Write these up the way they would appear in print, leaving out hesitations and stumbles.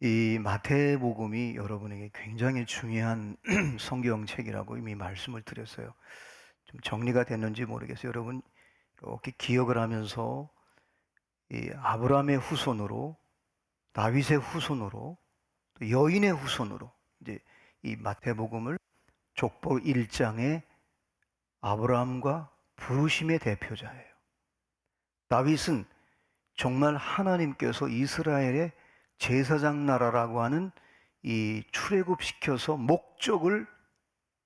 이 마태복음이 여러분에게 굉장히 중요한 성경책이라고 이미 말씀을 드렸어요. 좀 정리가 됐는지 모르겠어요. 여러분 이렇게 기억을 하면서 이 아브라함의 후손으로, 다윗의 후손으로, 또 여인의 후손으로, 이제 이 마태복음을 족보 1장의 아브라함과 부르심의 대표자예요. 다윗은 정말 하나님께서 이스라엘의 제사장 나라라고 하는 이 출애굽시켜서 목적을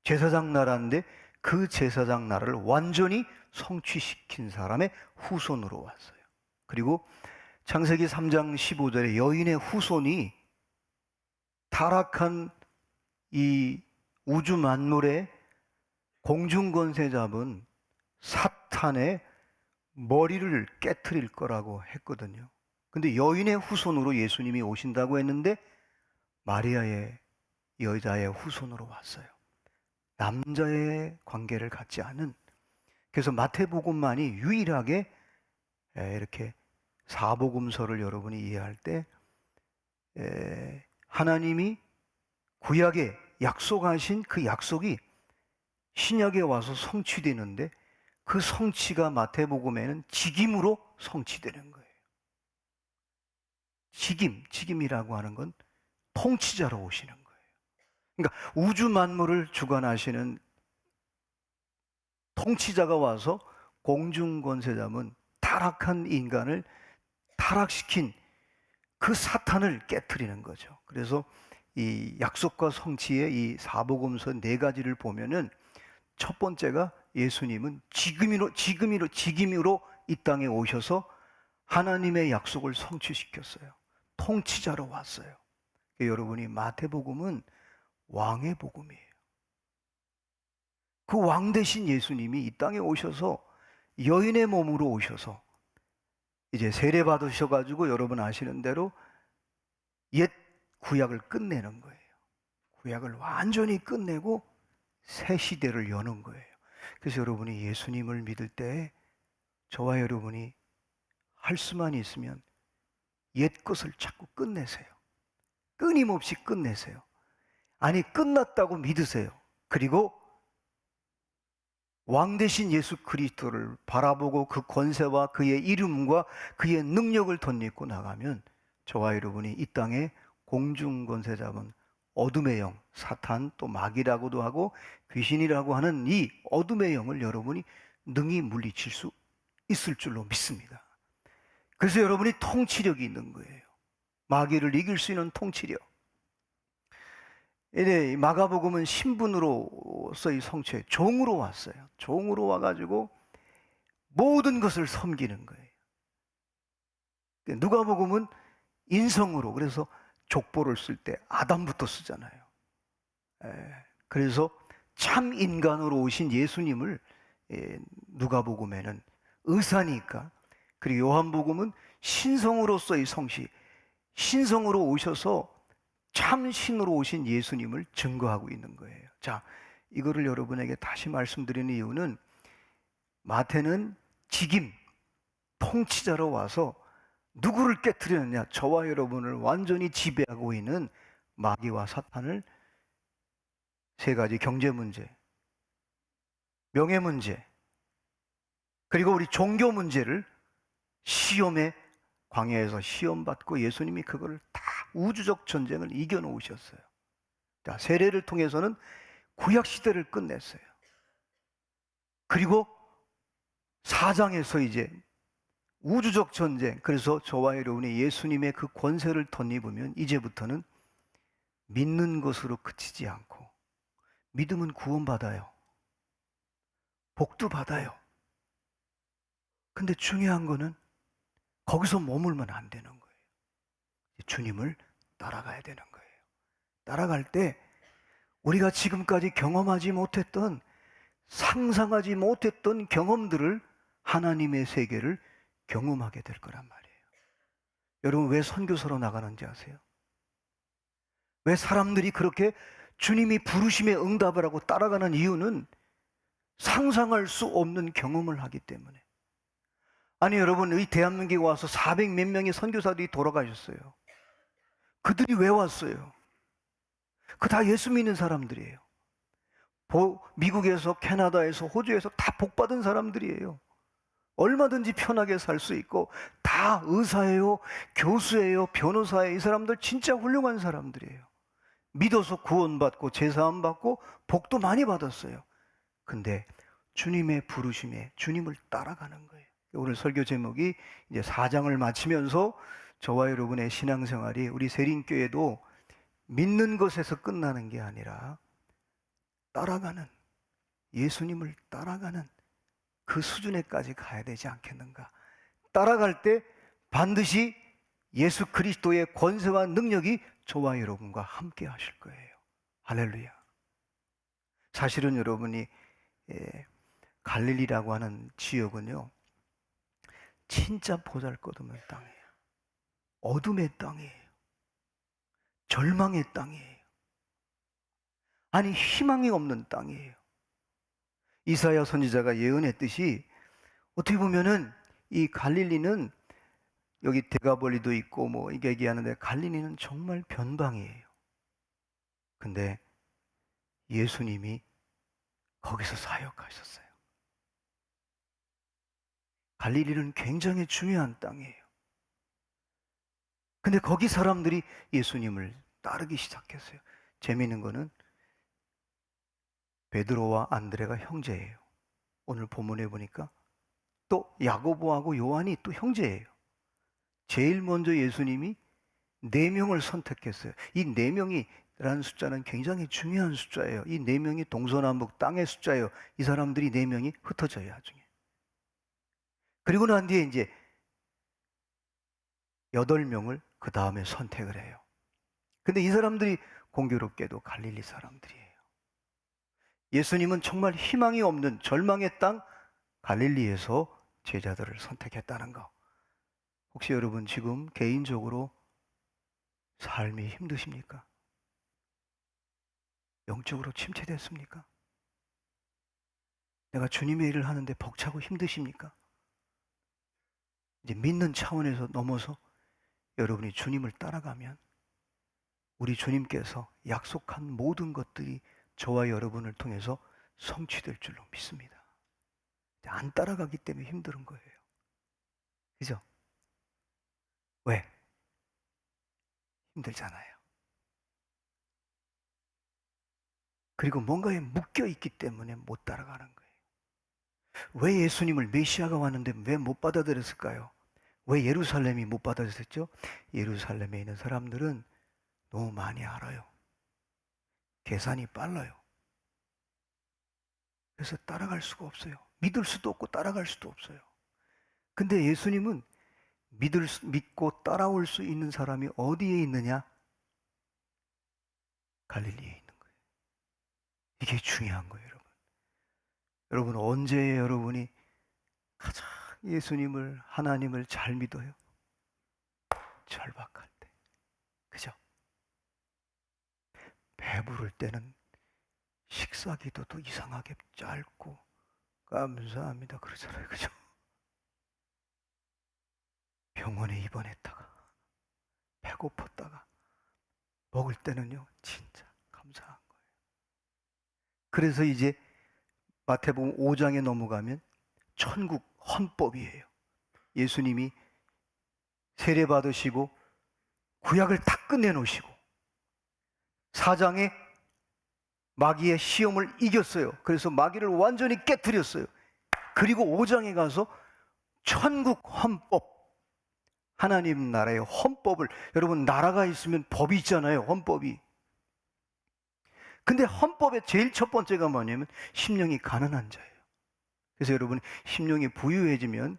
제사장 나라인데, 그 제사장 나라를 완전히 성취시킨 사람의 후손으로 왔어요. 그리고 창세기 3장 15절에 여인의 후손이 타락한 이 우주 만물의 공중 권세 잡은 사탄의 머리를 깨트릴 거라고 했거든요. 근데 여인의 후손으로 예수님이 오신다고 했는데 마리아의 여자의 후손으로 왔어요. 남자의 관계를 갖지 않은. 그래서 마태복음만이 유일하게 이렇게 사복음서를 여러분이 이해할 때 하나님이 구약에 약속하신 그 약속이 신약에 와서 성취되는데, 그 성취가 마태복음에는 직임으로 성취되는 거예요. 직임이라고 하는 건 통치자로 오시는 거예요. 그러니까 우주 만물을 주관하시는 통치자가 와서 공중 권세 잡은 타락한 인간을 타락시킨 그 사탄을 깨트리는 거죠. 그래서 이 약속과 성취의 이 사복음서 네 가지를 보면은 첫 번째가 예수님은 직임으로 이 땅에 오셔서 하나님의 약속을 성취시켰어요. 통치자로 왔어요. 여러분이 마태복음은 왕의 복음이에요. 그 왕 대신 예수님이 이 땅에 오셔서 여인의 몸으로 오셔서 이제 세례 받으셔가지고 여러분 아시는 대로 옛 구약을 끝내는 거예요. 구약을 완전히 끝내고 새 시대를 여는 거예요. 그래서 여러분이 예수님을 믿을 때 저와 여러분이 할 수만 있으면 옛 것을 자꾸 끝내세요. 끊임없이 끝내세요. 아니, 끝났다고 믿으세요. 그리고 왕 대신 예수 그리스도를 바라보고 그 권세와 그의 이름과 그의 능력을 덧입고 나가면 저와 여러분이 이 땅에 공중 권세 잡은 어둠의 영, 사탄, 또 마귀라고도 하고 귀신이라고 하는 이 어둠의 영을 여러분이 능히 물리칠 수 있을 줄로 믿습니다. 그래서 여러분이 통치력이 있는 거예요. 마귀를 이길 수 있는 통치력. 이제 마가복음은 신분으로서의 성취에 종으로 왔어요. 종으로 와가지고 모든 것을 섬기는 거예요. 누가복음은 인성으로, 그래서 족보를 쓸 때 아담부터 쓰잖아요. 그래서 참 인간으로 오신 예수님을 누가복음에는 의사니까, 그리고 요한복음은 신성으로서의 성시, 신성으로 오셔서 참 신으로 오신 예수님을 증거하고 있는 거예요. 자, 이거를 여러분에게 다시 말씀드리는 이유는 마태는 직임, 통치자로 와서 누구를 깨트리느냐? 저와 여러분을 완전히 지배하고 있는 마귀와 사탄을 세 가지 경제 문제, 명예 문제, 그리고 우리 종교 문제를 시험에, 광야에서 시험받고 예수님이 그거를 다 우주적 전쟁을 이겨놓으셨어요. 자, 세례를 통해서는 구약시대를 끝냈어요. 그리고 사장에서 이제 우주적 전쟁, 그래서 저와 여러분이 예수님의 그 권세를 덧입으면 이제부터는 믿는 것으로 그치지 않고, 믿음은 구원받아요. 복도 받아요. 근데 중요한 거는 거기서 머물면 안 되는 거예요. 주님을 따라가야 되는 거예요. 따라갈 때 우리가 지금까지 경험하지 못했던, 상상하지 못했던 경험들을, 하나님의 세계를 경험하게 될 거란 말이에요. 여러분, 왜 선교사로 나가는지 아세요? 왜 사람들이 그렇게 주님이 부르심에 응답을 하고 따라가는 이유는 상상할 수 없는 경험을 하기 때문에. 아니, 여러분, 이 대한민국에 와서 400 몇 명의 선교사들이 돌아가셨어요. 그들이 왜 왔어요? 그 다 예수 믿는 사람들이에요. 미국에서, 캐나다에서, 호주에서 다 복받은 사람들이에요. 얼마든지 편하게 살 수 있고 다 의사예요, 교수예요, 변호사예요. 이 사람들 진짜 훌륭한 사람들이에요. 믿어서 구원받고 제사함 받고 복도 많이 받았어요. 근데 주님의 부르심에 주님을 따라가는 거예요. 오늘 설교 제목이 이제 4장을 마치면서 저와 여러분의 신앙생활이, 우리 세린교회도 믿는 것에서 끝나는 게 아니라 따라가는, 예수님을 따라가는 그 수준에까지 가야 되지 않겠는가. 따라갈 때 반드시 예수 그리스도의 권세와 능력이 저와 여러분과 함께 하실 거예요. 할렐루야. 사실은 여러분이 갈릴리라고 하는 지역은요, 진짜 보잘것없는 땅이에요. 어둠의 땅이에요. 절망의 땅이에요. 아니, 희망이 없는 땅이에요. 이사야 선지자가 예언했듯이 어떻게 보면은 이 갈릴리는, 여기 데가볼리도 있고 뭐 이게 얘기하는데, 갈릴리는 정말 변방이에요. 근데 예수님이 거기서 사역하셨어요. 갈릴리는 굉장히 중요한 땅이에요. 근데 거기 사람들이 예수님을 따르기 시작했어요. 재미있는 거는 베드로와 안드레가 형제예요. 오늘 본문에 보니까 또 야고보하고 요한이 또 형제예요. 제일 먼저 예수님이 4명을 선택했어요. 이 4명이라는 숫자는 굉장히 중요한 숫자예요. 이 4명이 동서남북 땅의 숫자예요. 이 사람들이 4명이 흩어져요, 나중에. 그리고 난 뒤에 이제 8명을 그 다음에 선택을 해요. 근데 이 사람들이 공교롭게도 갈릴리 사람들이에요. 예수님은 정말 희망이 없는 절망의 땅 갈릴리에서 제자들을 선택했다는 거. 혹시 여러분 지금 개인적으로 삶이 힘드십니까? 영적으로 침체됐습니까? 내가 주님의 일을 하는데 벅차고 힘드십니까? 이제 믿는 차원에서 넘어서 여러분이 주님을 따라가면 우리 주님께서 약속한 모든 것들이 저와 여러분을 통해서 성취될 줄로 믿습니다. 안 따라가기 때문에 힘든 거예요. 그죠? 왜? 힘들잖아요. 그리고 뭔가에 묶여 있기 때문에 못 따라가는 거예요. 왜 예수님을 메시아가 왔는데 왜 못 받아들였을까요? 왜 예루살렘이 못 받아들였죠? 예루살렘에 있는 사람들은 너무 많이 알아요. 계산이 빨라요. 그래서 따라갈 수가 없어요. 믿을 수도 없고 따라갈 수도 없어요. 근데 예수님은 믿고 따라올 수 있는 사람이 어디에 있느냐? 갈릴리에 있는 거예요. 이게 중요한 거예요, 여러분. 여러분, 언제 여러분이 가장 예수님을, 하나님을 잘 믿어요? 절박할 때. 그죠? 배부를 때는 식사 기도도 이상하게 짧고 감사합니다 그러잖아요. 그죠? 병원에 입원했다가 배고팠다가 먹을 때는요 진짜 감사한 거예요. 그래서 이제 마태복음 5장에 넘어가면 천국 헌법이에요. 예수님이 세례 받으시고 구약을 다 끝내놓으시고 4장에 마귀의 시험을 이겼어요. 그래서 마귀를 완전히 깨뜨렸어요. 그리고 5장에 가서 천국 헌법, 하나님 나라의 헌법을, 여러분 나라가 있으면 법이 있잖아요. 헌법이. 근데 헌법의 제일 첫 번째가 뭐냐면 심령이 가난한 자예요. 그래서 여러분 심령이 부유해지면,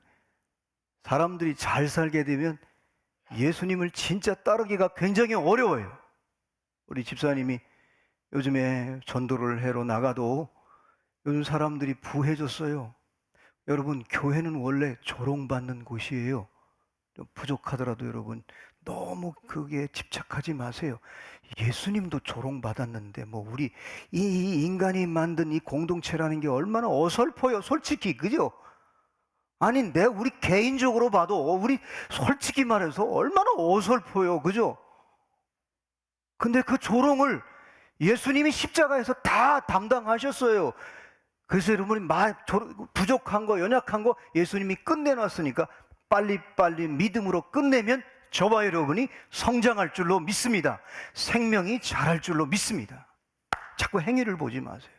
사람들이 잘 살게 되면 예수님을 진짜 따르기가 굉장히 어려워요. 우리 집사님이 요즘에 전도를 해로 나가도 요즘 사람들이 부해졌어요. 여러분 교회는 원래 조롱받는 곳이에요. 좀 부족하더라도 여러분 너무 그게 집착하지 마세요. 예수님도 조롱받았는데 뭐 우리 이 인간이 만든 이 공동체라는 게 얼마나 어설퍼요, 솔직히. 그죠? 아니 우리 개인적으로 봐도 우리 솔직히 말해서 얼마나 어설퍼요. 그죠? 근데 그 조롱을 예수님이 십자가에서 다 담당하셨어요. 그래서 여러분이 부족한 거, 연약한 거 예수님이 끝내놨으니까 빨리빨리 믿음으로 끝내면 저와 여러분이 성장할 줄로 믿습니다. 생명이 자랄 줄로 믿습니다. 자꾸 행위를 보지 마세요.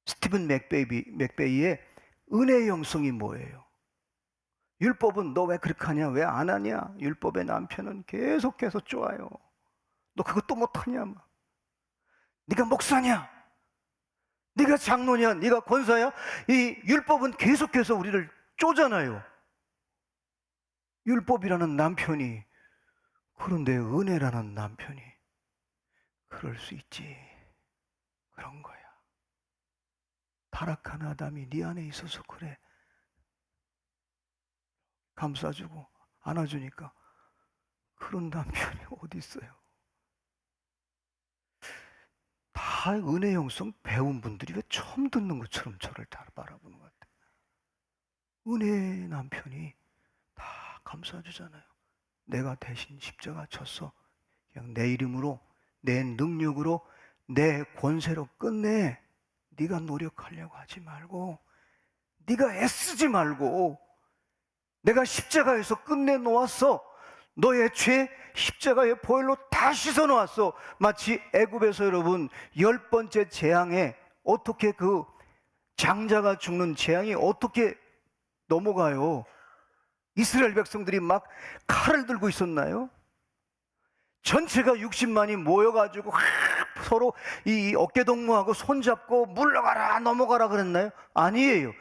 스티븐 맥베이의 은혜의 영성이 뭐예요? 율법은 너 왜 그렇게 하냐? 왜 안 하냐? 율법의 남편은 계속해서 쪼아요. 너 그것도 못하냐? 네가 목사냐? 네가 장로냐? 네가 권사야? 이 율법은 계속해서 우리를 쪼잖아요. 율법이라는 남편이, 그런데 은혜라는 남편이 그럴 수 있지. 그런 거야. 타락한 아담이 네 안에 있어서 그래. 감싸주고 안아주니까. 그런 남편이 어디 있어요? 다 은혜 영성 배운 분들이 왜 처음 듣는 것처럼 저를 다 바라보는 것 같아요. 은혜 남편이 다 감싸주잖아요. 내가 대신 십자가 졌어. 그냥 내 이름으로, 내 능력으로, 내 권세로 끝내. 네가 노력하려고 하지 말고, 네가 애쓰지 말고, 내가 십자가에서 끝내 놓았어. 너의 죄 십자가의 보혈로 다 씻어 놓았어. 마치 애굽에서 여러분 10번째 재앙에 어떻게 그 장자가 죽는 재앙이 어떻게 넘어가요? 이스라엘 백성들이 막 칼을 들고 있었나요? 전체가 60만이 모여가지고 서로 이 어깨동무하고 손잡고 물러가라 넘어가라 그랬나요? 아니에요.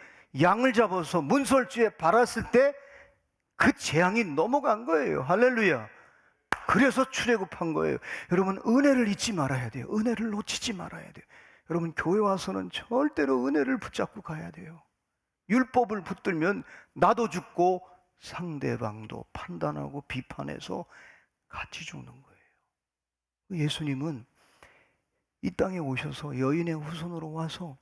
양을 잡아서 문설주에 발았을 때 그 재앙이 넘어간 거예요. 할렐루야. 그래서 출애굽한 거예요. 여러분 은혜를 잊지 말아야 돼요. 은혜를 놓치지 말아야 돼요. 여러분 교회 와서는 절대로 은혜를 붙잡고 가야 돼요. 율법을 붙들면 나도 죽고 상대방도 판단하고 비판해서 같이 죽는 거예요. 예수님은 이 땅에 오셔서 여인의 후손으로 와서,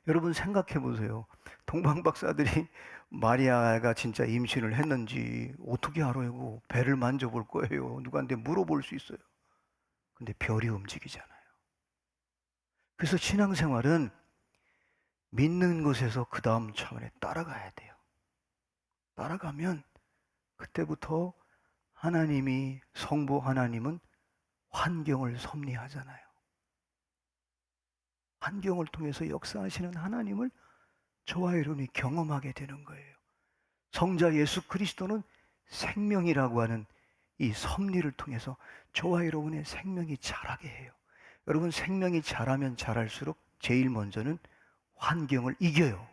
여러분 생각해 보세요. 동방 박사들이 마리아가 진짜 임신을 했는지 어떻게 알아요? 배를 만져볼 거예요. 누구한테 물어볼 수 있어요. 근데 별이 움직이잖아요. 그래서 신앙생활은 믿는 것에서 그 다음 차원에 따라가야 돼요. 따라가면 그때부터 하나님이, 성부 하나님은 환경을 섭리하잖아요. 환경을 통해서 역사하시는 하나님을 저와 여러분이 경험하게 되는 거예요. 성자 예수 그리스도는 생명이라고 하는 이 섭리를 통해서 저와 여러분의 생명이 자라게 해요. 여러분 생명이 자라면 자랄수록 제일 먼저는 환경을 이겨요.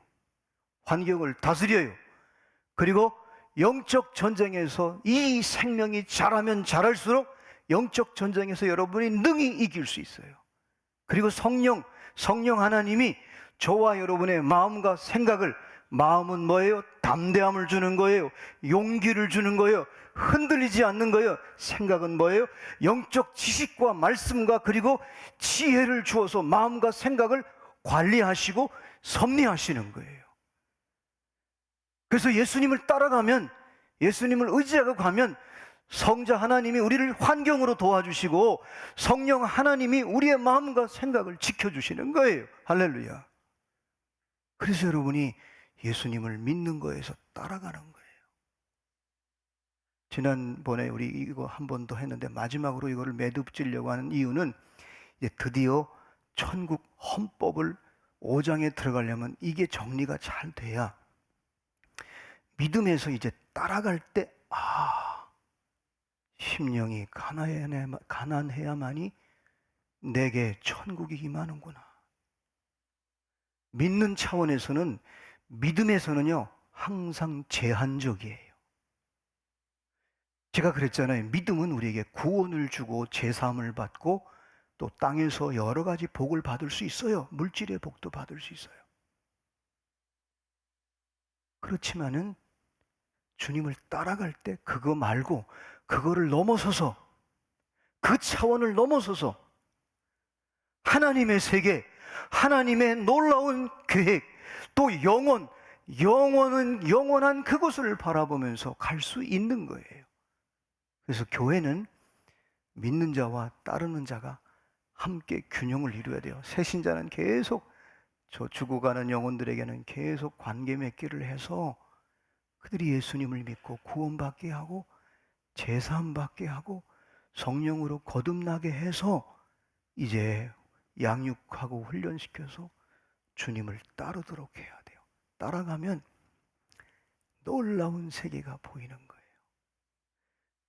환경을 다스려요. 그리고 영적 전쟁에서 이 생명이 자라면 자랄수록 영적 전쟁에서 여러분이 능히 이길 수 있어요. 그리고 성령 하나님이 저와 여러분의 마음과 생각을, 마음은 뭐예요? 담대함을 주는 거예요. 용기를 주는 거예요. 흔들리지 않는 거예요. 생각은 뭐예요? 영적 지식과 말씀과 그리고 지혜를 주어서 마음과 생각을 관리하시고 섭리하시는 거예요. 그래서 예수님을 따라가면, 예수님을 의지하고 가면 성자 하나님이 우리를 환경으로 도와주시고 성령 하나님이 우리의 마음과 생각을 지켜주시는 거예요. 할렐루야. 그래서 여러분이 예수님을 믿는 거에서 따라가는 거예요. 지난번에 우리 이거 한 번 더 했는데 마지막으로 이거를 매듭지려고 하는 이유는 이제 드디어 천국 헌법을 5장에 들어가려면 이게 정리가 잘 돼야 믿음에서 이제 따라갈 때 심령이 가난해야만이 내게 천국이 임하는구나. 믿는 차원에서는, 믿음에서는요 항상 제한적이에요. 제가 그랬잖아요. 믿음은 우리에게 구원을 주고 제사함을 받고 또 땅에서 여러 가지 복을 받을 수 있어요. 물질의 복도 받을 수 있어요. 그렇지만은 주님을 따라갈 때 그거 말고 그거를 넘어서서, 그 차원을 넘어서서 하나님의 세계, 하나님의 놀라운 계획, 또 영원은 영원한 그곳을 바라보면서 갈 수 있는 거예요. 그래서 교회는 믿는 자와 따르는 자가 함께 균형을 이루어야 돼요. 새신자는 계속 저 죽어가는 영혼들에게는 계속 관계 맺기를 해서 그들이 예수님을 믿고 구원받게 하고 제사함 받게 하고 성령으로 거듭나게 해서 이제 양육하고 훈련시켜서 주님을 따르도록 해야 돼요. 따라가면 놀라운 세계가 보이는 거예요.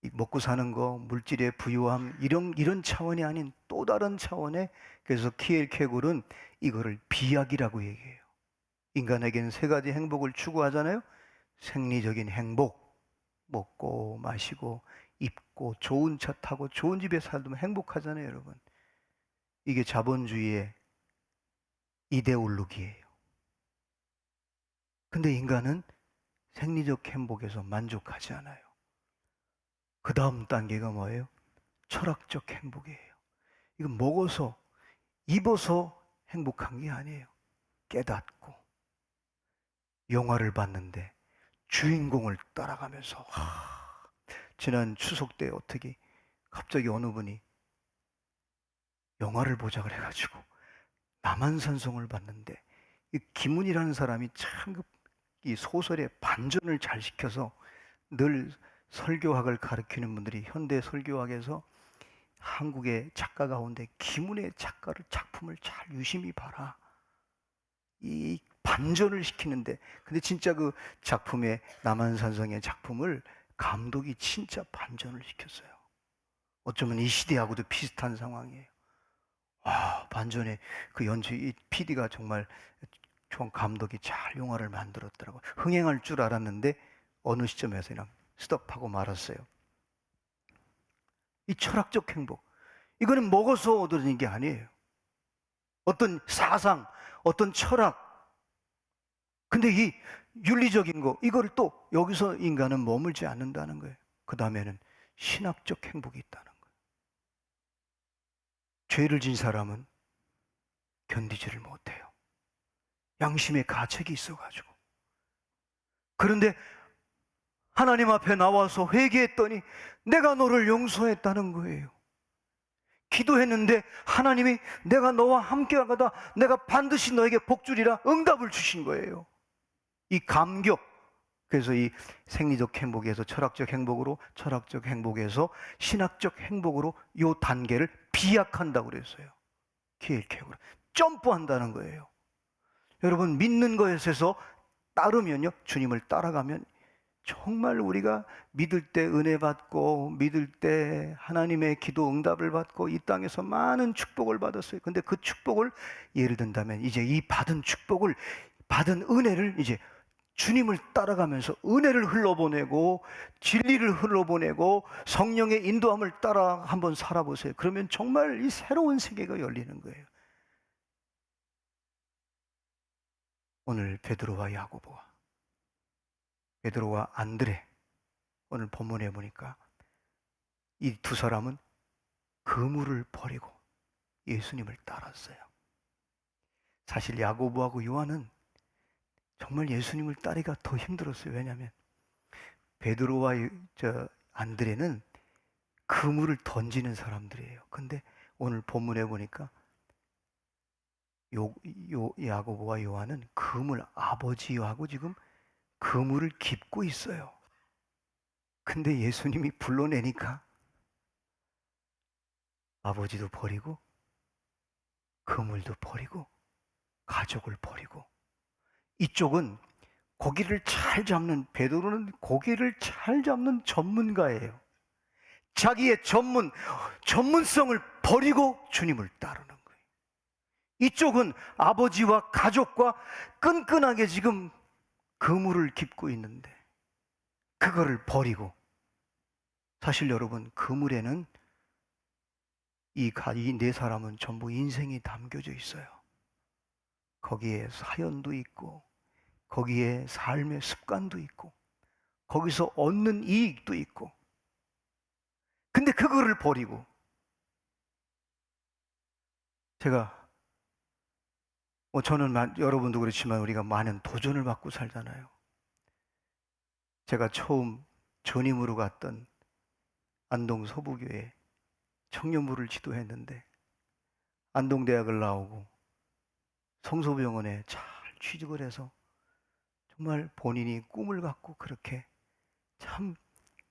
이 먹고 사는 거, 물질의 부유함 이런 차원이 아닌 또 다른 차원의, 그래서 키엘케굴은 이거를 비약이라고 얘기해요. 인간에게는 세 가지 행복을 추구하잖아요. 생리적인 행복, 먹고 마시고 입고 좋은 차 타고 좋은 집에 살면 행복하잖아요, 여러분. 이게 자본주의의 이데올로기예요. 근데 인간은 생리적 행복에서 만족하지 않아요. 그 다음 단계가 뭐예요? 철학적 행복이에요. 이건 먹어서 입어서 행복한 게 아니에요. 깨닫고 영화를 봤는데 주인공을 따라가면서 지난 추석 때 어떻게 갑자기 어느 분이 영화를 보자 그래가지고 남한산성을 봤는데 이 김훈이라는 사람이 참 이 소설의 반전을 잘 시켜서 늘 설교학을 가르치는 분들이 현대 설교학에서 한국의 작가 가운데 김훈의 작품을 잘 유심히 봐라. 이 반전을 시키는데, 근데 진짜 그 작품의 남한산성의 작품을 감독이 진짜 반전을 시켰어요. 어쩌면 이 시대하고도 비슷한 상황이에요. 와, 반전의 그 연출, 이 PD가 정말 총 감독이 잘 영화를 만들었더라고요. 흥행할 줄 알았는데 어느 시점에서 그냥 스톱하고 말았어요. 이 철학적 행복, 이거는 먹어서 얻어지는 게 아니에요. 어떤 사상, 어떤 철학. 근데 이 윤리적인 거, 이걸 또 여기서 인간은 머물지 않는다는 거예요. 그 다음에는 신학적 행복이 있다는 거예요. 죄를 진 사람은 견디지를 못해요. 양심의 가책이 있어가지고. 그런데 하나님 앞에 나와서 회개했더니 내가 너를 용서했다는 거예요. 기도했는데 하나님이 내가 너와 함께 하다 내가 반드시 너에게 복 주리라 응답을 주신 거예요. 이 감격. 그래서 이 생리적 행복에서 철학적 행복으로, 철학적 행복에서 신학적 행복으로 이 단계를 비약한다고 그랬어요. 키엘케고르. 점프한다는 거예요. 여러분, 믿는 것에 있어서 따르면요, 주님을 따라가면 정말 우리가 믿을 때 은혜 받고 믿을 때 하나님의 기도 응답을 받고 이 땅에서 많은 축복을 받았어요. 근데 그 축복을, 예를 든다면 이제 이 받은 축복을, 받은 은혜를 이제 주님을 따라가면서 은혜를 흘러보내고 진리를 흘러보내고 성령의 인도함을 따라 한번 살아보세요. 그러면 정말 이 새로운 세계가 열리는 거예요. 오늘 베드로와 야고보와 베드로와 안드레, 오늘 본문에 보니까 이 두 사람은 그물을 버리고 예수님을 따랐어요. 사실 야고보하고 요한은 정말 예수님을 따르기가 더 힘들었어요. 왜냐하면 베드로와 안드레는 그물을 던지는 사람들이에요. 근데 오늘 본문에 보니까 야고보와 요한은 그물, 아버지하고 지금 그물을 깁고 있어요. 근데 예수님이 불러내니까 아버지도 버리고 그물도 버리고 가족을 버리고, 이쪽은 고기를 잘 잡는, 베드로는 고기를 잘 잡는 전문가예요. 자기의 전문성을 버리고 주님을 따르는 거예요. 이쪽은 아버지와 가족과 끈끈하게 지금 그물을 깁고 있는데 그거를 버리고, 사실 여러분, 그물에는 이 네 사람은 전부 인생이 담겨져 있어요. 거기에 사연도 있고 거기에 삶의 습관도 있고 거기서 얻는 이익도 있고, 근데 그거를 버리고, 제가 저는 여러분도 그렇지만 우리가 많은 도전을 받고 살잖아요. 제가 처음 전임으로 갔던 안동 서부교회 청년부를 지도했는데 안동대학을 나오고 성소병원에 잘 취직을 해서 정말 본인이 꿈을 갖고 그렇게 참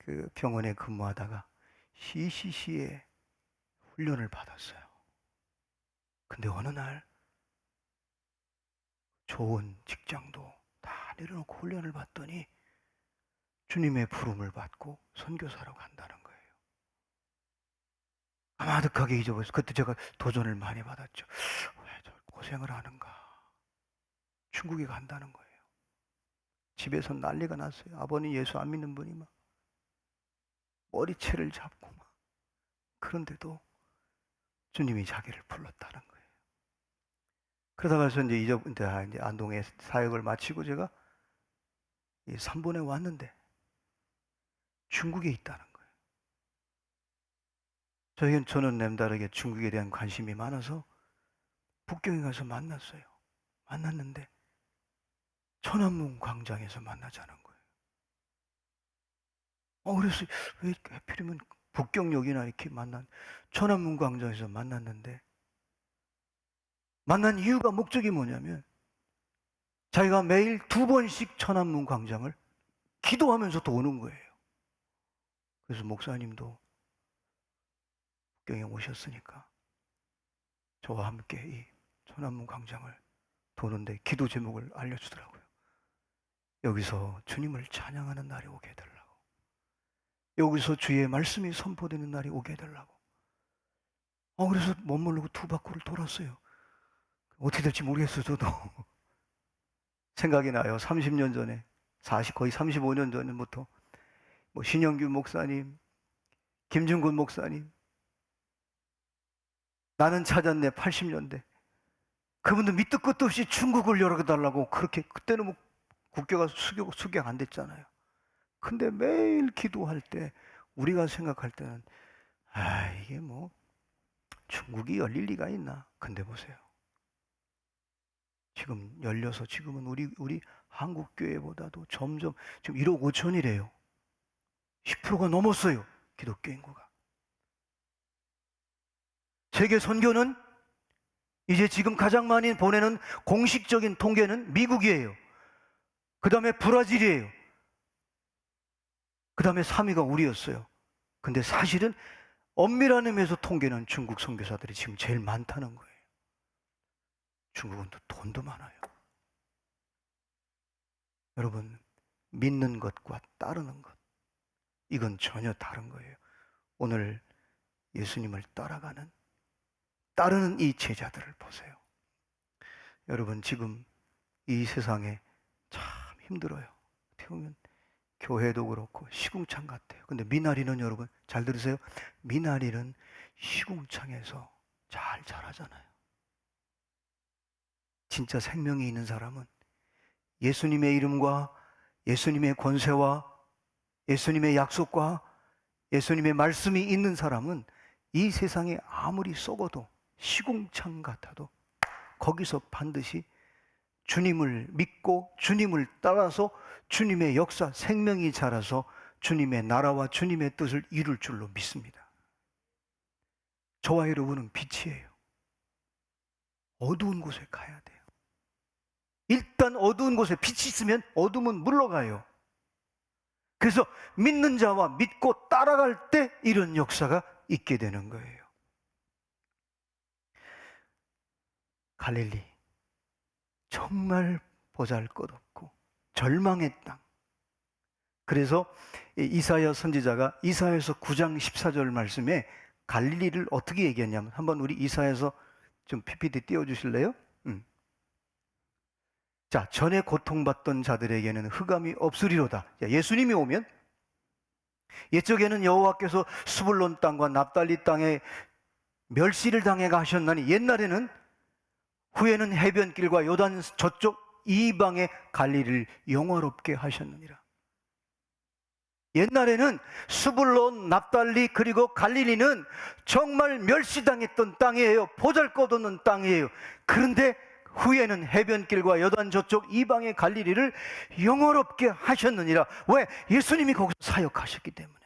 그 병원에 근무하다가 CCC에 훈련을 받았어요. 근데 어느 날 좋은 직장도 다 내려놓고 훈련을 받더니 주님의 부름을 받고 선교사로 간다는 거예요. 까마득하게 잊어버렸어요. 그때 제가 도전을 많이 받았죠. 왜 저 고생을 하는가. 중국에 간다는 거예요. 집에서 난리가 났어요. 아버님 예수 안 믿는 분이 막 머리채를 잡고 막. 그런데도 주님이 자기를 불렀다는 거예요. 그러다가서 이제 안동에 사역을 마치고 제가 이 삼본에 왔는데 중국에 있다는 거예요. 저는 남다르게 중국에 대한 관심이 많아서 북경에 가서 만났어요. 만났는데 천안문 광장에서 만나자는 거예요. 그래서 왜 하필이면 북경역이나 이렇게 천안문 광장에서 만났는데 만난 이유가 목적이 뭐냐면 자기가 매일 2번씩 천안문 광장을 기도하면서 도는 거예요. 그래서 목사님도 북경에 오셨으니까 저와 함께 이 천안문 광장을 도는데 기도 제목을 알려주더라고요. 여기서 주님을 찬양하는 날이 오게 해달라고. 여기서 주의 말씀이 선포되는 날이 오게 해달라고. 그래서 멋모르고 2바퀴를 돌았어요. 어떻게 될지 모르겠어요. 저도 생각이 나요. 30년 전에 거의 35년 전부터 신영규 목사님, 김준곤 목사님, 나는 찾았네 80년대 그분들 밑도 끝도 없이 중국을 열어달라고 그렇게 그때는 국교가 수경 안 됐잖아요. 근데 매일 기도할 때 우리가 생각할 때는 이게 중국이 열릴 리가 있나. 근데 보세요. 지금 열려서 지금은 우리 한국 교회보다도 점점 지금 1억 5천이래요. 10%가 넘었어요. 기독교 인구가. 세계 선교는 이제 지금 가장 많이 보내는 공식적인 통계는 미국이에요. 그 다음에 브라질이에요. 그 다음에 3위가 우리였어요. 근데 사실은 엄밀한 의미에서 통계는 중국 선교사들이 지금 제일 많다는 거예요. 중국은 또 돈도 많아요. 여러분, 믿는 것과 따르는 것, 이건 전혀 다른 거예요. 오늘 예수님을 따르는 이 제자들을 보세요. 여러분, 지금 이 세상에 참 힘들어요. 어떻게 보면 교회도 그렇고 시궁창 같아요. 근데 미나리는 여러분 잘 들으세요. 미나리는 시궁창에서 잘 자라잖아요. 진짜 생명이 있는 사람은 예수님의 이름과 예수님의 권세와 예수님의 약속과 예수님의 말씀이 있는 사람은 이 세상에 아무리 썩어도 시궁창 같아도 거기서 반드시 주님을 믿고 주님을 따라서 주님의 역사, 생명이 자라서 주님의 나라와 주님의 뜻을 이룰 줄로 믿습니다. 저와 여러분은 빛이에요. 어두운 곳에 가야 돼요. 일단 어두운 곳에 빛이 있으면 어둠은 물러가요. 그래서 믿는 자와 믿고 따라갈 때 이런 역사가 있게 되는 거예요. 갈릴리, 정말 보잘것없고 절망의 땅. 그래서 이사야 선지자가 이사야서 9장 14절 말씀에 갈릴리를 어떻게 얘기했냐면, 한번 우리 이사야서 좀 PPT 띄워주실래요? 자, 전에 고통받던 자들에게는 흑암이 없으리로다. 예수님이 오면 옛적에는 여호와께서 스불론 땅과 납달리 땅에 멸시를 당해 가셨나니 옛날에는 후에는 해변길과 요단 저쪽 이방의 갈릴리를 영화롭게 하셨느니라. 옛날에는 스불론, 납달리 그리고 갈릴리는 정말 멸시당했던 땅이에요. 보잘것없는 땅이에요. 그런데 후에는 해변길과 요단 저쪽 이방의 갈릴리를 영화롭게 하셨느니라. 왜? 예수님이 거기서 사역하셨기 때문에.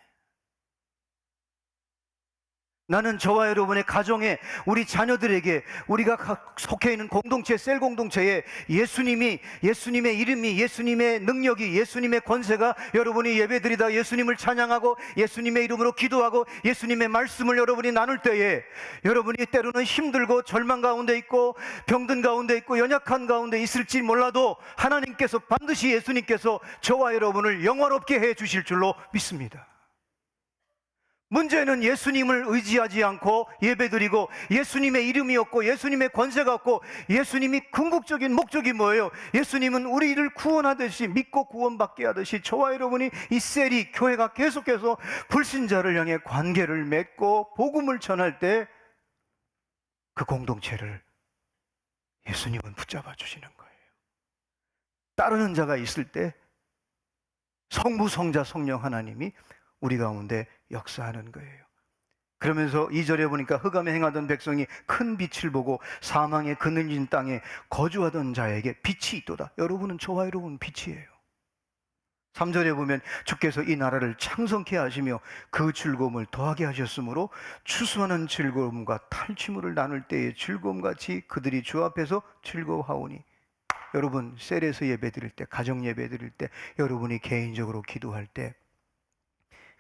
나는 저와 여러분의 가정에, 우리 자녀들에게, 우리가 속해 있는 공동체, 셀 공동체에 예수님의 이름이, 예수님의 능력이, 예수님의 권세가, 여러분이 예배드리다 예수님을 찬양하고 예수님의 이름으로 기도하고 예수님의 말씀을 여러분이 나눌 때에, 여러분이 때로는 힘들고 절망 가운데 있고 병든 가운데 있고 연약한 가운데 있을지 몰라도 하나님께서 반드시, 예수님께서 저와 여러분을 영원롭게 해 주실 줄로 믿습니다. 문제는 예수님을 의지하지 않고 예배드리고 예수님의 이름이 없고 예수님의 권세가 없고, 예수님이 궁극적인 목적이 뭐예요? 예수님은 우리를 구원하듯이, 믿고 구원받게 하듯이 저와 여러분이 이 셀이, 교회가 계속해서 불신자를 향해 관계를 맺고 복음을 전할 때 그 공동체를 예수님은 붙잡아 주시는 거예요. 따르는 자가 있을 때 성부, 성자, 성령 하나님이 우리 가운데 역사하는 거예요. 그러면서 2절에 보니까 흑암에 행하던 백성이 큰 빛을 보고 사망의 그늘진 땅에 거주하던 자에게 빛이 있도다. 여러분은, 저와 여러분은 빛이에요. 3절에 보면 주께서 이 나라를 창성케 하시며 그 즐거움을 더하게 하셨으므로 추수하는 즐거움과 탈취물을 나눌 때의 즐거움같이 그들이 주 앞에서 즐거워하오니. 여러분, 셀에서 예배드릴 때, 가정 예배드릴 때, 여러분이 개인적으로 기도할 때,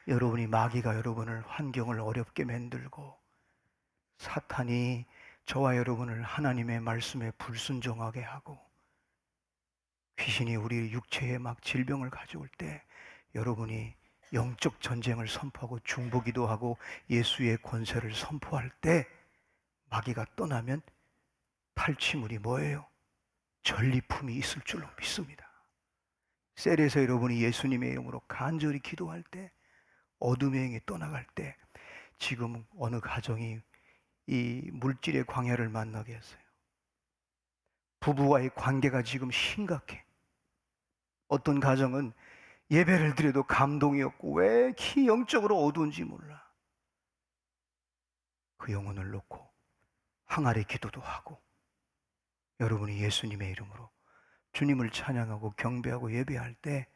여러분이, 마귀가 여러분을, 환경을 어렵게 만들고 사탄이 저와 여러분을 하나님의 말씀에 불순종하게 하고 귀신이 우리 육체에 막 질병을 가져올 때, 여러분이 영적 전쟁을 선포하고 중보기도 하고 예수의 권세를 선포할 때, 마귀가 떠나면 탈취물이 뭐예요? 전리품이 있을 줄로 믿습니다. 셀에서 여러분이 예수님의 이름으로 간절히 기도할 때, 어둠의 영이 떠나갈 때, 지금 어느 가정이 이 물질의 광야를 만나게 했어요. 부부와의 관계가 지금 심각해. 어떤 가정은 예배를 드려도 감동이 없고 왜 이렇게 영적으로 어두운지 몰라. 그 영혼을 놓고 항아리 기도도 하고, 여러분이 예수님의 이름으로 주님을 찬양하고 경배하고 예배할 때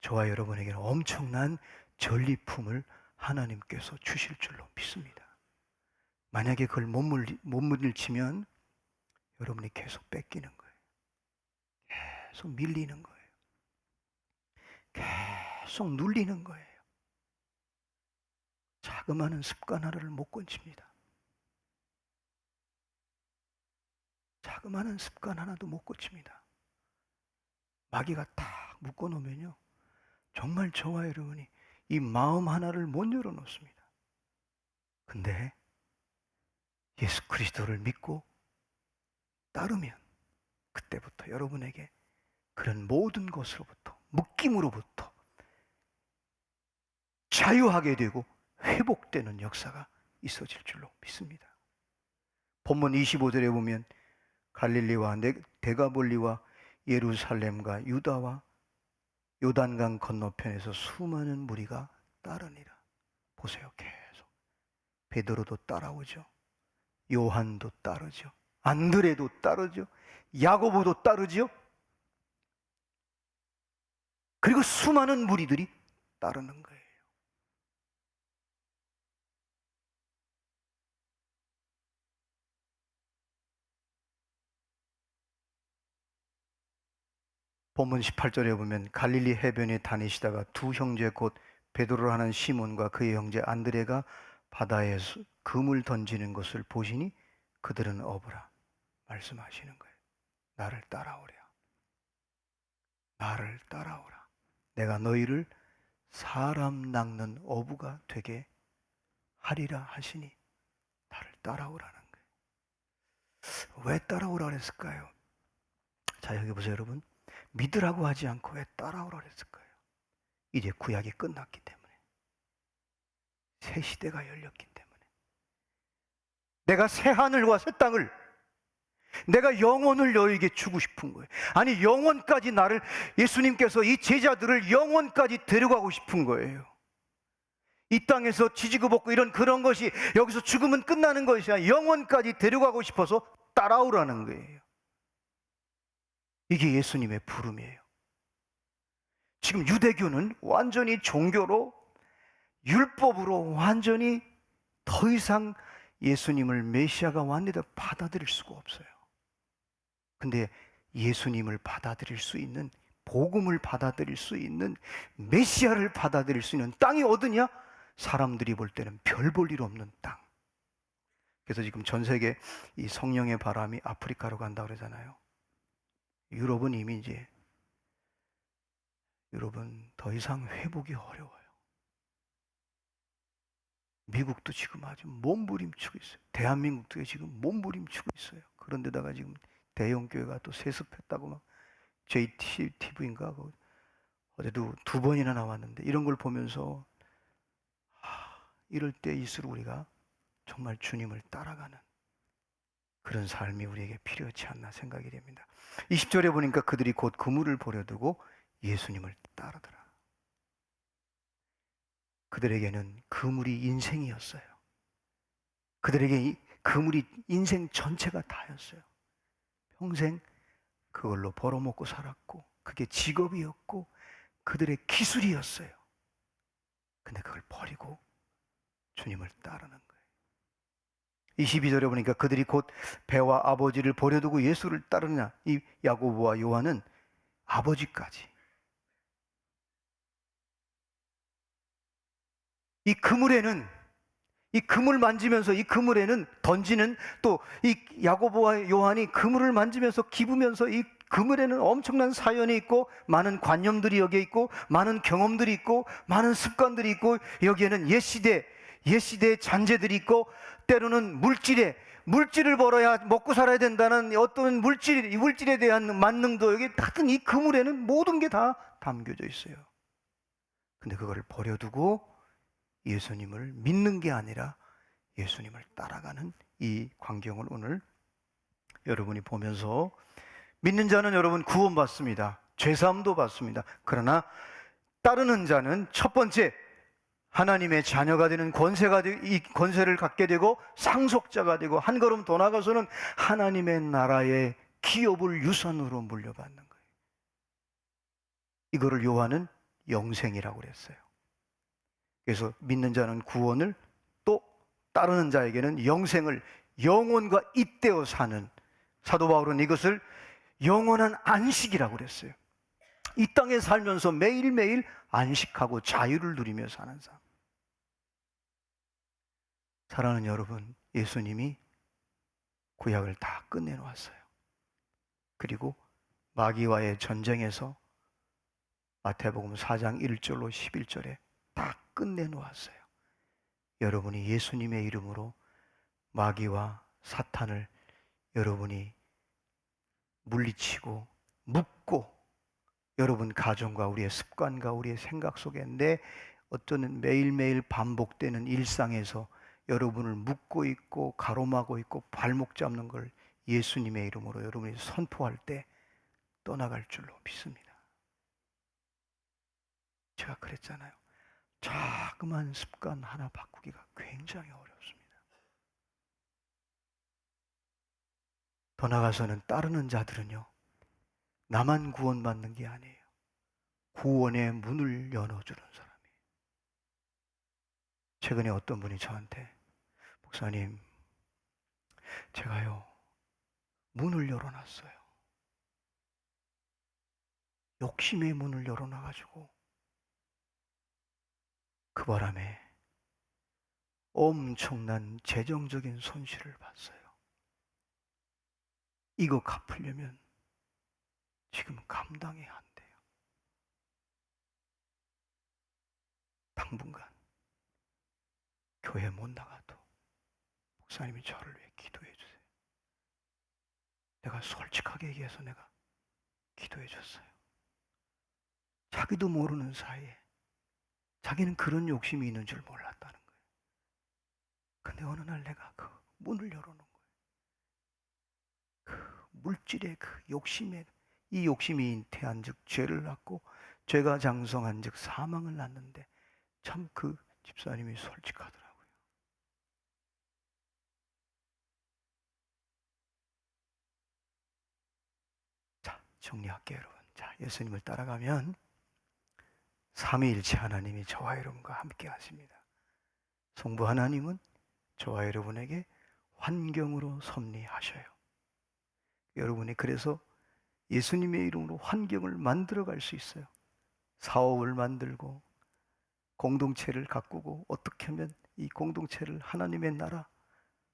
저와 여러분에게는 엄청난 전리품을 하나님께서 주실 줄로 믿습니다. 만약에 그걸 못 물리치면 여러분이 계속 뺏기는 거예요. 계속 밀리는 거예요. 계속 눌리는 거예요. 자그마한 습관 하나를 못 건집니다. 자그마한 습관 하나도 못 고칩니다. 마귀가 딱 묶어놓으면요, 정말 저와 여러분이 이 마음 하나를 못 열어놓습니다. 근데 예수 그리스도를 믿고 따르면 그때부터 여러분에게 그런 모든 것으로부터, 묶임으로부터 자유하게 되고 회복되는 역사가 있어질 줄로 믿습니다. 본문 25절에 보면 갈릴리와 데가볼리와 예루살렘과 유다와 요단강 건너편에서 수많은 무리가 따르니라. 보세요, 계속 베드로도 따라오죠. 요한도 따르죠. 안드레도 따르죠. 야고보도 따르죠. 그리고 수많은 무리들이 따르는 거예요. 본문 18절에 보면 갈릴리 해변에 다니시다가 두 형제 곧 베드로라 하는 시몬과 그의 형제 안드레가 바다에 금을 던지는 것을 보시니 그들은 어부라 말씀하시는 거예요. 나를 따라오랴. 나를 따라오라. 내가 너희를 사람 낚는 어부가 되게 하리라 하시니 나를 따라오라는 거예요. 왜 따라오라 그랬을까요? 자, 여기 보세요, 여러분. 믿으라고 하지 않고 왜 따라오라 그랬을까요? 이제 구약이 끝났기 때문에, 새 시대가 열렸기 때문에, 내가 새 하늘과 새 땅을, 내가 영혼을 너에게 주고 싶은 거예요. 아니, 영원까지 나를, 예수님께서 이 제자들을 영원까지 데려가고 싶은 거예요. 이 땅에서 지지고 볶고 이런 그런 것이, 여기서 죽으면 끝나는 것이 아니라 영원까지 데려가고 싶어서 따라오라는 거예요. 이게 예수님의 부름이에요. 지금 유대교는 완전히 종교로, 율법으로 완전히 더 이상 예수님을 메시아가 왔는데 받아들일 수가 없어요. 근데 예수님을 받아들일 수 있는, 복음을 받아들일 수 있는, 메시아를 받아들일 수 있는 땅이 어디냐? 사람들이 볼 때는 별 볼 일 없는 땅. 그래서 지금 전 세계 이 성령의 바람이 아프리카로 간다 그러잖아요. 유럽은 이미 이제, 유럽은 더 이상 회복이 어려워요. 미국도 지금 아주 몸부림치고 있어요. 대한민국도 지금 몸부림치고 있어요. 그런데다가 지금 대형 교회가 또 세습했다고 막 JTV인가 어제도 2번이나 나왔는데, 이런 걸 보면서 이럴 때일수록 우리가 정말 주님을 따라가는 그런 삶이 우리에게 필요하지 않나 생각이 됩니다. 20절에 보니까 그들이 곧 그물을 버려두고 예수님을 따르더라. 그들에게는 그물이 인생이었어요. 그들에게 그물이 인생 전체가 다였어요. 평생 그걸로 벌어먹고 살았고, 그게 직업이었고, 그들의 기술이었어요. 근데 그걸 버리고 주님을 따르는 거예요. 22절에 보니까 그들이 곧 배와 아버지를 버려두고 예수를 따르냐. 이 야고보와 요한은 아버지까지, 이 그물에는, 이 그물 만지면서, 이 그물에는 던지는, 또 이 야고보와 요한이 그물을 만지면서 기부면서, 이 그물에는 엄청난 사연이 있고, 많은 관념들이 여기에 있고, 많은 경험들이 있고, 많은 습관들이 있고, 여기에는 옛시대의 잔재들이 있고, 때로는 물질을 벌어야 먹고 살아야 된다는 어떤 이 물질에 대한 만능도, 여기 같은 이 그물에는 모든 게 다 담겨져 있어요. 근데 그걸 버려두고 예수님을 믿는 게 아니라 예수님을 따라가는 이 광경을 오늘 여러분이 보면서, 믿는 자는 여러분 구원받습니다. 죄사함도 받습니다. 그러나 따르는 자는 첫 번째, 하나님의 자녀가 되는 이 권세를 갖게 되고 상속자가 되고, 한 걸음 더 나가서는 하나님의 나라의 기업을 유산으로 물려받는 거예요. 이거를 요한은 영생이라고 그랬어요. 그래서 믿는 자는 구원을, 또 따르는 자에게는 영생을, 영원과 잇대어 사는, 사도 바울은 이것을 영원한 안식이라고 그랬어요. 이 땅에 살면서 매일매일 안식하고 자유를 누리며 사는 삶. 사랑하는 여러분, 예수님이 구약을 다 끝내놓았어요. 그리고 마귀와의 전쟁에서 마태복음 4장 1절로 11절에 다 끝내놓았어요. 여러분이 예수님의 이름으로 마귀와 사탄을 여러분이 물리치고 묶고, 여러분 가정과 우리의 습관과 우리의 생각 속에, 내 어쩌면 매일매일 반복되는 일상에서 여러분을 묶고 있고 가로막고 있고 발목 잡는 걸 예수님의 이름으로 여러분이 선포할 때 떠나갈 줄로 믿습니다. 제가 그랬잖아요. 자그마한 습관 하나 바꾸기가 굉장히 어렵습니다. 더 나아가서는 따르는 자들은요, 나만 구원받는 게 아니에요. 구원의 문을 열어주는 사람이에요. 최근에 어떤 분이 저한테, 목사님, 제가요 문을 열어놨어요. 욕심의 문을 열어놔가지고 그 바람에 엄청난 재정적인 손실을 봤어요. 이거 갚으려면 지금 감당이 안 돼요. 당분간 교회 못 나가도 목사님이 저를 위해 기도해 주세요. 내가 솔직하게 얘기해서 내가 기도해 줬어요. 자기도 모르는 사이에 자기는 그런 욕심이 있는 줄 몰랐다는 거예요. 근데 어느 날 내가 그 문을 열어놓은 거예요. 그 물질의 그 욕심에, 이 욕심이 잉태한 즉 죄를 낳고, 죄가 장성한 즉 사망을 낳는데, 참 그 집사님이 솔직하더라고요. 자, 정리할게요, 여러분. 자, 예수님을 따라가면 삼위일체 하나님이 저와 여러분과 함께 하십니다. 성부 하나님은 저와 여러분에게 환경으로 섭리하셔요. 여러분이 그래서 예수님의 이름으로 환경을 만들어갈 수 있어요. 사업을 만들고 공동체를 가꾸고 어떻게 하면 이 공동체를 하나님의 나라,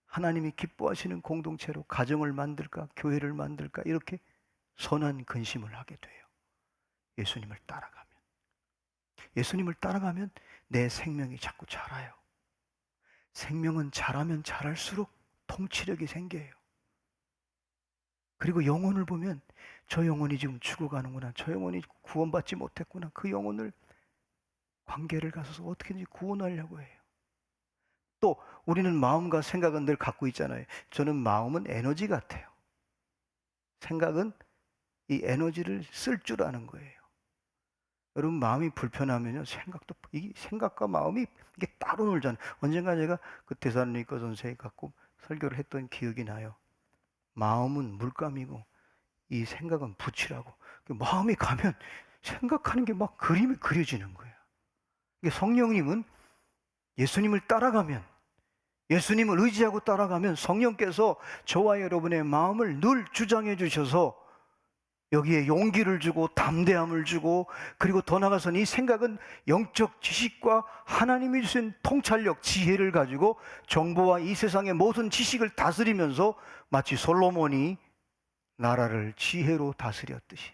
하나님이 기뻐하시는 공동체로 가정을 만들까, 교회를 만들까, 이렇게 선한 근심을 하게 돼요. 예수님을 따라가면. 예수님을 따라가면 내 생명이 자꾸 자라요. 생명은 자라면 자랄수록 통치력이 생겨요. 그리고 영혼을 보면 저 영혼이 지금 죽어가는구나, 저 영혼이 구원받지 못했구나, 그 영혼을 관계를 가서서 어떻게든지 구원하려고 해요. 또 우리는 마음과 생각은 늘 갖고 있잖아요. 저는 마음은 에너지 같아요. 생각은 이 에너지를 쓸 줄 아는 거예요. 여러분, 마음이 불편하면요, 이 생각과 마음이 이게 따로 놀잖아요. 언젠가 제가 그 데살로니가 전서에 갖고 설교를 했던 기억이 나요. 마음은 물감이고 이 생각은 붓이라고. 마음이 가면 생각하는 게 막 그림이 그려지는 거예요. 성령님은 예수님을 따라가면, 예수님을 의지하고 따라가면 성령께서 저와 여러분의 마음을 늘 주장해 주셔서 여기에 용기를 주고 담대함을 주고, 그리고 더 나아가서는 이 생각은 영적 지식과 하나님이 주신 통찰력, 지혜를 가지고 정보와 이 세상의 모든 지식을 다스리면서 마치 솔로몬이 나라를 지혜로 다스렸듯이,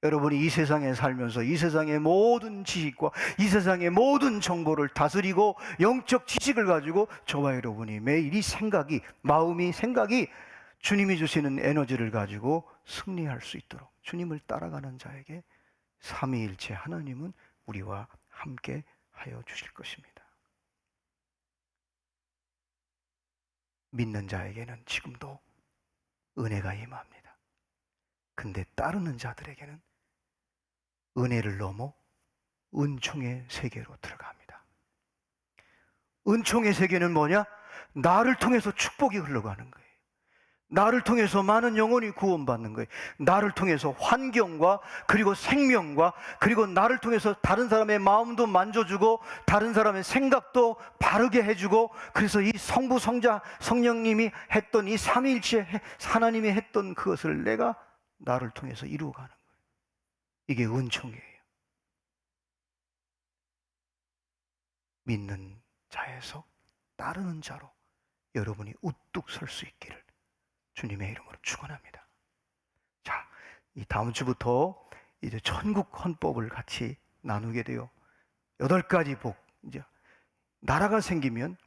여러분이 이 세상에 살면서 이 세상의 모든 지식과 이 세상의 모든 정보를 다스리고 영적 지식을 가지고 저와 여러분이 매일 이 생각이, 마음이, 생각이 주님이 주시는 에너지를 가지고 승리할 수 있도록 주님을 따라가는 자에게 삼위일체 하나님은 우리와 함께 하여 주실 것입니다. 믿는 자에게는 지금도 은혜가 임합니다. 근데 따르는 자들에게는 은혜를 넘어 은총의 세계로 들어갑니다. 은총의 세계는 뭐냐? 나를 통해서 축복이 흘러가는 거예요. 나를 통해서 많은 영혼이 구원받는 거예요. 나를 통해서 환경과 그리고 생명과, 그리고 나를 통해서 다른 사람의 마음도 만져주고 다른 사람의 생각도 바르게 해주고, 그래서 이 성부, 성자, 성령님이 했던 이 삼위일체 하나님이 했던 그것을 내가 나를 통해서 이루어가는 거예요. 이게 은총이에요. 믿는 자에서 따르는 자로 여러분이 우뚝 설 수 있기를 주님의 이름으로 축원합니다. 자, 이 다음 주부터 이제 천국 헌법을 같이 나누게 돼요. 8가지 복. 이제 나라가 생기면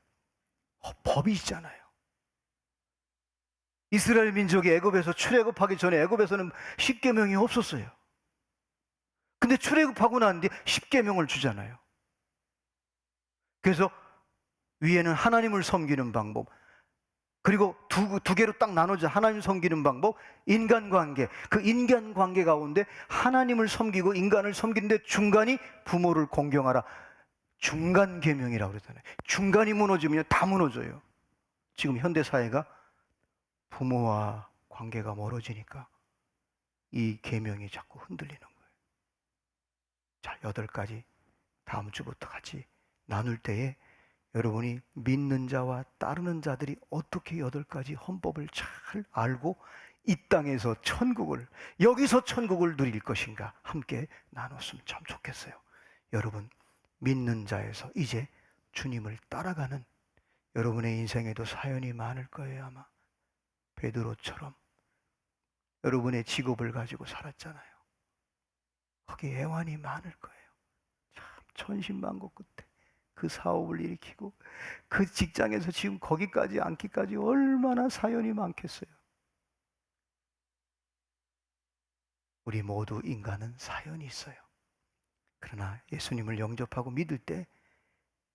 법이 있잖아요. 이스라엘 민족이 애굽에서 출애굽하기 전에 애굽에서는 십계명이 없었어요. 근데 출애굽하고 난 뒤에 십계명을 주잖아요. 그래서 위에는 하나님을 섬기는 방법, 그리고 두 개로 딱 나눠져. 하나님 섬기는 방법, 인간관계. 그 인간관계 가운데 하나님을 섬기고 인간을 섬기는데 중간이 부모를 공경하라. 중간 계명이라고 그러잖아요. 중간이 무너지면 다 무너져요. 지금 현대 사회가 부모와 관계가 멀어지니까 이 계명이 자꾸 흔들리는 거예요. 자, 8가지 다음 주부터 같이 나눌 때에 여러분이 믿는 자와 따르는 자들이 어떻게 8가지 헌법을 잘 알고 이 땅에서 천국을, 여기서 천국을 누릴 것인가 함께 나눴으면 참 좋겠어요. 여러분, 믿는 자에서 이제 주님을 따라가는 여러분의 인생에도 사연이 많을 거예요. 아마 베드로처럼 여러분의 직업을 가지고 살았잖아요. 거기에 애환이 많을 거예요. 참 천신만고 끝에 그 사업을 일으키고 그 직장에서 지금 거기까지 앉기까지 얼마나 사연이 많겠어요. 우리 모두 인간은 사연이 있어요. 그러나 예수님을 영접하고 믿을 때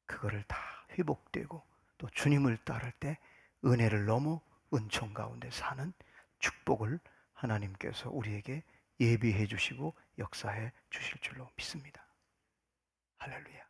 그거를 다 회복되고, 또 주님을 따를 때 은혜를 넘어 은총 가운데 사는 축복을 하나님께서 우리에게 예비해 주시고 역사해 주실 줄로 믿습니다. 할렐루야.